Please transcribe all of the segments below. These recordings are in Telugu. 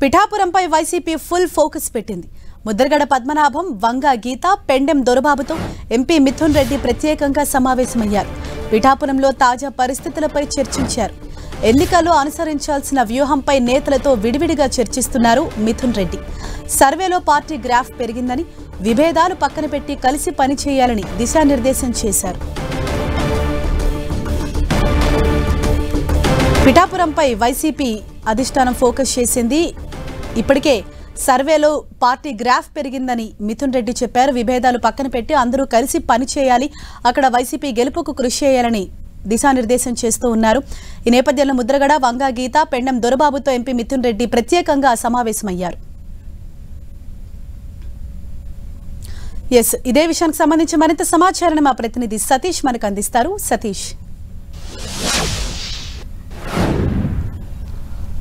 పిఠాపురంపై వైసీపీ ఫుల్ ఫోకస్ పెట్టింది. ముద్రగడ పద్మనాభం, వంగ గీత, పెండెం దొరబాబుతో ఎంపీ మిథున్ రెడ్డి ప్రత్యేకంగా సమావేశమయ్యారు. పిఠాపురంలో తాజా పరిస్థితులపై చర్చించారు. ఎన్నికల్లో అనుసరించాల్సిన వ్యూహంపై నేతలతో విడివిడిగా చర్చిస్తున్నారు మిథున్ రెడ్డి. సర్వేలో పార్టీ గ్రాఫ్ పెరిగిందని, విభేదాలు పక్కన పెట్టి కలిసి పనిచేయాలని దిశానిర్దేశం చేశారు. పిఠాపురంపై వైసీపీ అధిష్టానం ఫోకస్ చేసింది. ఇప్పటికే సర్వేలో పార్టీ గ్రాఫ్ పెరిగిందని మిథున్ రెడ్డి చెప్పారు. విభేదాలు పక్కన పెట్టి అందరూ కలిసి పనిచేయాలి, అక్కడ వైసీపీ గెలుపుకు కృషి చేయాలని దిశానిర్దేశం చేస్తూ ఉన్నారు. ఈ నేపథ్యంలో ముద్రగడ, వంగ గీత, పెండెం దొరబాబుతో ఎంపీ మిథున్ రెడ్డి ప్రత్యేకంగా సమావేశమయ్యారు. ఇదే విషయానికి సంబంధించి మరింత సమాచారాన్ని మా ప్రతినిధి సతీష్ మనకు అందిస్తారు. సతీష్.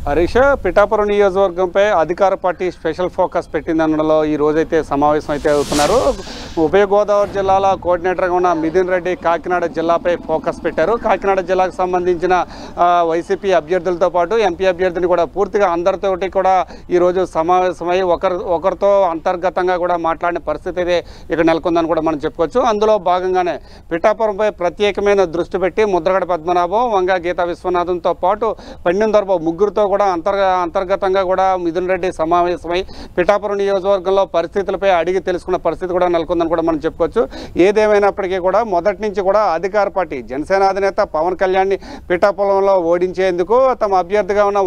హరీష్, పిఠాపురం నియోజకవర్గంపై అధికార పార్టీ స్పెషల్ ఫోకస్ పెట్టిందనడంలో ఈ రోజైతే సమావేశం అయితే అవుతున్నారు. ఉభయ గోదావరి జిల్లాల కోఆర్డినేటర్గా ఉన్న మిథున్ రెడ్డి కాకినాడ జిల్లాపై ఫోకస్ పెట్టారు. కాకినాడ జిల్లాకు సంబంధించిన వైసీపీ అభ్యర్థులతో పాటు ఎంపీ అభ్యర్థిని కూడా పూర్తిగా అందరితోటి కూడా ఈరోజు సమావేశమై ఒకరితో అంతర్గతంగా కూడా మాట్లాడిన పరిస్థితి అయితే ఇక్కడ నెలకొందని కూడా మనం చెప్పుకోవచ్చు. అందులో భాగంగానే పిఠాపురంపై ప్రత్యేకమైన దృష్టి పెట్టి ముద్రగడ పద్మనాభం, వంగ గీతా విశ్వనాథంతో పాటు పెండెం దొరబాబు ముగ్గురుతో కూడా అంతర్గతంగా కూడా మిథున్ రెడ్డి సమావేశమై పిఠాపురం నియోజకవర్గంలో పరిస్థితులపై అడిగి తెలుసుకున్న పరిస్థితి కూడా నెలకొందని కూడా మనం చెప్పుకోవచ్చు. ఏదేమైనప్పటికీ కూడా మొదటి నుంచి కూడా అధికార పార్టీ జనసేన అధినేత పవన్ కళ్యాణ్ని పిఠాపురంలో ఓడించేందుకు తమ అభ్యర్థిగా ఉన్న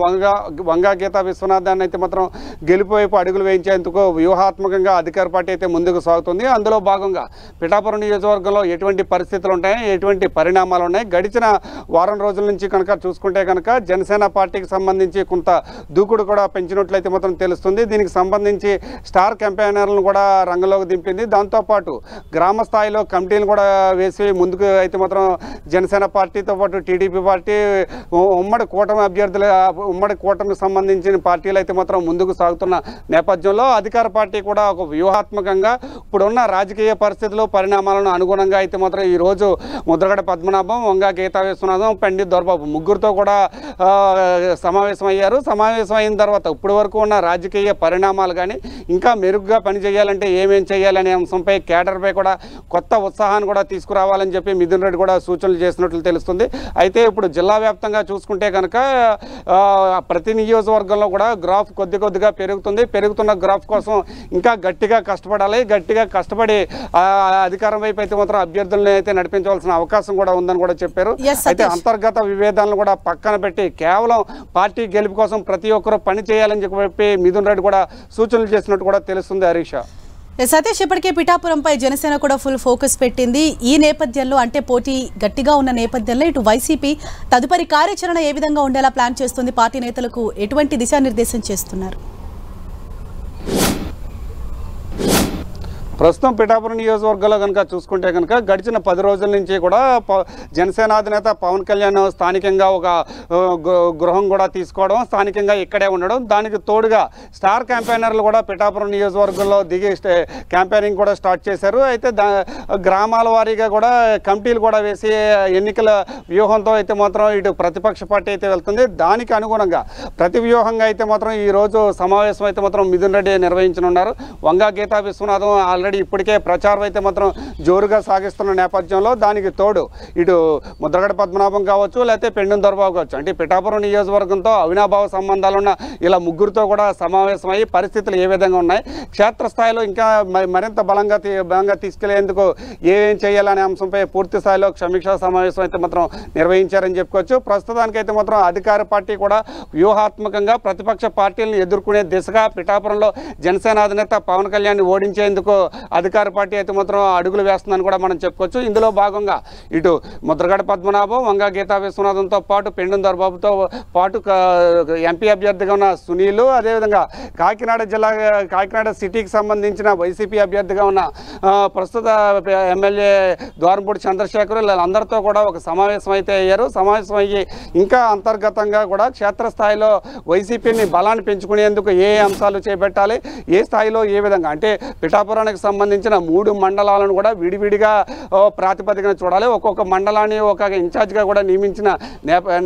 వంగ గీతా విశ్వనాథాన్ని అయితే మాత్రం గెలుపు వైపు అడుగులు వేయించేందుకు వ్యూహాత్మకంగా అధికార పార్టీ అయితే ముందుకు సాగుతుంది. అందులో భాగంగా పిఠాపురం నియోజకవర్గంలో ఎటువంటి పరిస్థితులు ఉంటాయి, ఎటువంటి పరిణామాలు ఉన్నాయి, గడిచిన వారం రోజుల నుంచి కనుక చూసుకుంటే కనుక జనసేన పార్టీకి సంబంధించి కొంత దూకుడు కూడా పెంచినట్లయితే మాత్రం తెలుస్తుంది. దీనికి సంబంధించి స్టార్ క్యాంపెయినర్లను కూడా రంగంలోకి దింపింది. దాంతోపాటు గ్రామ స్థాయిలో కమిటీలు కూడా వేసి ముందుకు అయితే మాత్రం జనసేన పార్టీతో పాటు టీడీపీ పార్టీ, ఉమ్మడి కూటమికి సంబంధించిన పార్టీలు అయితే మాత్రం ముందుకు సాగుతున్న నేపథ్యంలో అధికార పార్టీ కూడా ఒక వ్యూహాత్మకంగా ఇప్పుడున్న రాజకీయ పరిస్థితులు, పరిణామాలను అనుగుణంగా అయితే మాత్రం ఈరోజు ముద్రగడ పద్మనాభం, వంగ గీతా విశ్వనాథం, పెండెం దొరబాబు ముగ్గురుతో కూడా సమావేశం అయిన తర్వాత ఇప్పటి వరకు ఉన్న రాజకీయ పరిణామాలు కానీ ఇంకా మెరుగ్గా పనిచేయాలంటే ఏమేం చేయాలనే అంశంపై కేడర్పై కూడా కొత్త ఉత్సాహాన్ని కూడా తీసుకురావాలని చెప్పి మిథున్ రెడ్డి కూడా సూచనలు చేసినట్లు తెలుస్తుంది. అయితే ఇప్పుడు జిల్లా వ్యాప్తంగా చూసుకుంటే కనుక ప్రతి నియోజకవర్గంలో కూడా గ్రాఫ్ కొద్దిగా పెరుగుతున్న గ్రాఫ్ కోసం ఇంకా గట్టిగా కష్టపడి అధికారం వైపు అయితే మాత్రం అభ్యర్థులను అయితే నడిపించవలసిన అవకాశం కూడా ఉందని కూడా చెప్పారు. అయితే అంతర్గత విభేదాలను కూడా పక్కన పెట్టి కేవలం పార్టీ గెలుపు కోసం ప్రతి ఒక్కరూ పని చేయాలని చెప్పి మిథున్ రెడ్డి కూడా సూచనలు చేసినట్టు కూడా తెలుస్తుంది. హరీష, సతీష్, ఇప్పటికే పిఠాపురంపై జనసేన కూడా ఫుల్ ఫోకస్ పెట్టింది. ఈ నేపథ్యంలో అంటే పోటీ గట్టిగా ఉన్న నేపథ్యంలో ఇటు వైసీపీ తదుపరి కార్యాచరణ ఏ విధంగా ఉండేలా ప్లాన్ చేస్తుంది? పార్టీ నేతలకు ఎటువంటి దిశానిర్దేశం చేస్తున్నారు? ప్రస్తుతం పిఠాపురం నియోజకవర్గంలో కనుక చూసుకుంటే కనుక గడిచిన 10 రోజుల నుంచి కూడా జనసేన అధినేత పవన్ కళ్యాణ్ స్థానికంగా ఒక గృహం కూడా తీసుకోవడం, స్థానికంగా ఇక్కడే ఉండడం, దానికి తోడుగా స్టార్ క్యాంపెయినర్లు కూడా పిఠాపురం నియోజకవర్గంలో దిగి క్యాంపెయినింగ్ కూడా స్టార్ట్ చేశారు. అయితే గ్రామాల వారీగా కూడా కమిటీలు కూడా వేసి ఎన్నికల వ్యూహంతో అయితే మాత్రం ఇటు ప్రతిపక్ష పార్టీ అయితే వెళ్తుంది. దానికి అనుగుణంగా ప్రతి వ్యూహంగా అయితే మాత్రం ఈరోజు సమావేశం అయితే మాత్రం మిథున్ రెడ్డి నిర్వహించనున్నారు. వంగ గీతా విశ్వనాథం ఆల్రెడీ ఇప్పటికే ప్రచారం అయితే మాత్రం జోరుగా సాగిస్తున్న నేపథ్యంలో దానికి తోడు ఇటు ముద్రగడ పద్మనాభం కావచ్చు, లేకపోతే పెండెం దొరబాబు కావచ్చు, అంటే పిఠాపురం నియోజకవర్గంతో అవినాభావ సంబంధాలున్న ఇలా ముగ్గురితో కూడా సమావేశమై పరిస్థితులు ఏ విధంగా ఉన్నాయి, క్షేత్రస్థాయిలో ఇంకా మరింత బలంగా తీసుకెళ్లేందుకు ఏం చేయాలనే అంశంపై పూర్తి స్థాయిలో సమీక్షా సమావేశం అయితే మాత్రం నిర్వహించారని చెప్పుకోవచ్చు. ప్రస్తుతానికైతే మాత్రం అధికార పార్టీ కూడా వ్యూహాత్మకంగా ప్రతిపక్ష పార్టీలను ఎదుర్కొనే దిశగా పిఠాపురంలో జనసేన అధినేత పవన్ కళ్యాణ్ ఓడించేందుకు అధికార పార్టీ అయితే మాత్రం అడుగులు వేస్తుందని కూడా మనం చెప్పుకోవచ్చు. ఇందులో భాగంగా ఇటు ముద్రగడ పద్మనాభం, వంగ గీతా విశ్వనాథంతో పాటు పెండెం దొరబాబుతో పాటు ఎంపీ అభ్యర్థిగా ఉన్న సునీల్, అదేవిధంగా కాకినాడ సిటీకి సంబంధించిన వైసీపీ అభ్యర్థిగా ఉన్న ప్రస్తుత ఎమ్మెల్యే ద్వారంపూడి చంద్రశేఖర్, వీళ్ళందరితో కూడా ఒక సమావేశం అయితే అయ్యారు. సమావేశం అయ్యి ఇంకా అంతర్గతంగా కూడా క్షేత్రస్థాయిలో వైసీపీని బలాన్ని పెంచుకునేందుకు ఏ అంశాలు చేపట్టాలి, ఏ స్థాయిలో ఏ విధంగా అంటే పిఠాపురానికి సంబంధించిన 3 మండలాలను కూడా విడివిడిగా ప్రాతిపదికన చూడాలి. ఒక్కొక్క మండలాన్ని ఒక ఇన్ఛార్జిగా కూడా నియమించిన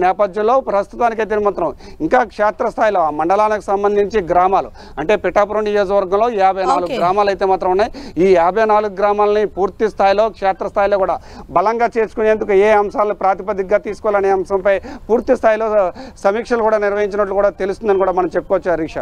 నేపథ్యంలో ప్రస్తుతానికైతే మాత్రం ఇంకా క్షేత్రస్థాయిలో ఆ మండలానికి సంబంధించి గ్రామాలు అంటే పిఠాపురం నియోజకవర్గంలో 54 గ్రామాలు అయితే మాత్రం ఉన్నాయి. ఈ 54 గ్రామాలని పూర్తి స్థాయిలో క్షేత్రస్థాయిలో కూడా బలంగా చేర్చుకునేందుకు ఏ అంశాలను ప్రాతిపదికగా తీసుకోవాలనే అంశంపై పూర్తి స్థాయిలో సమీక్షలు కూడా నిర్వహించినట్లు కూడా తెలుస్తుందని కూడా మనం చెప్పుకోవచ్చు హరీష.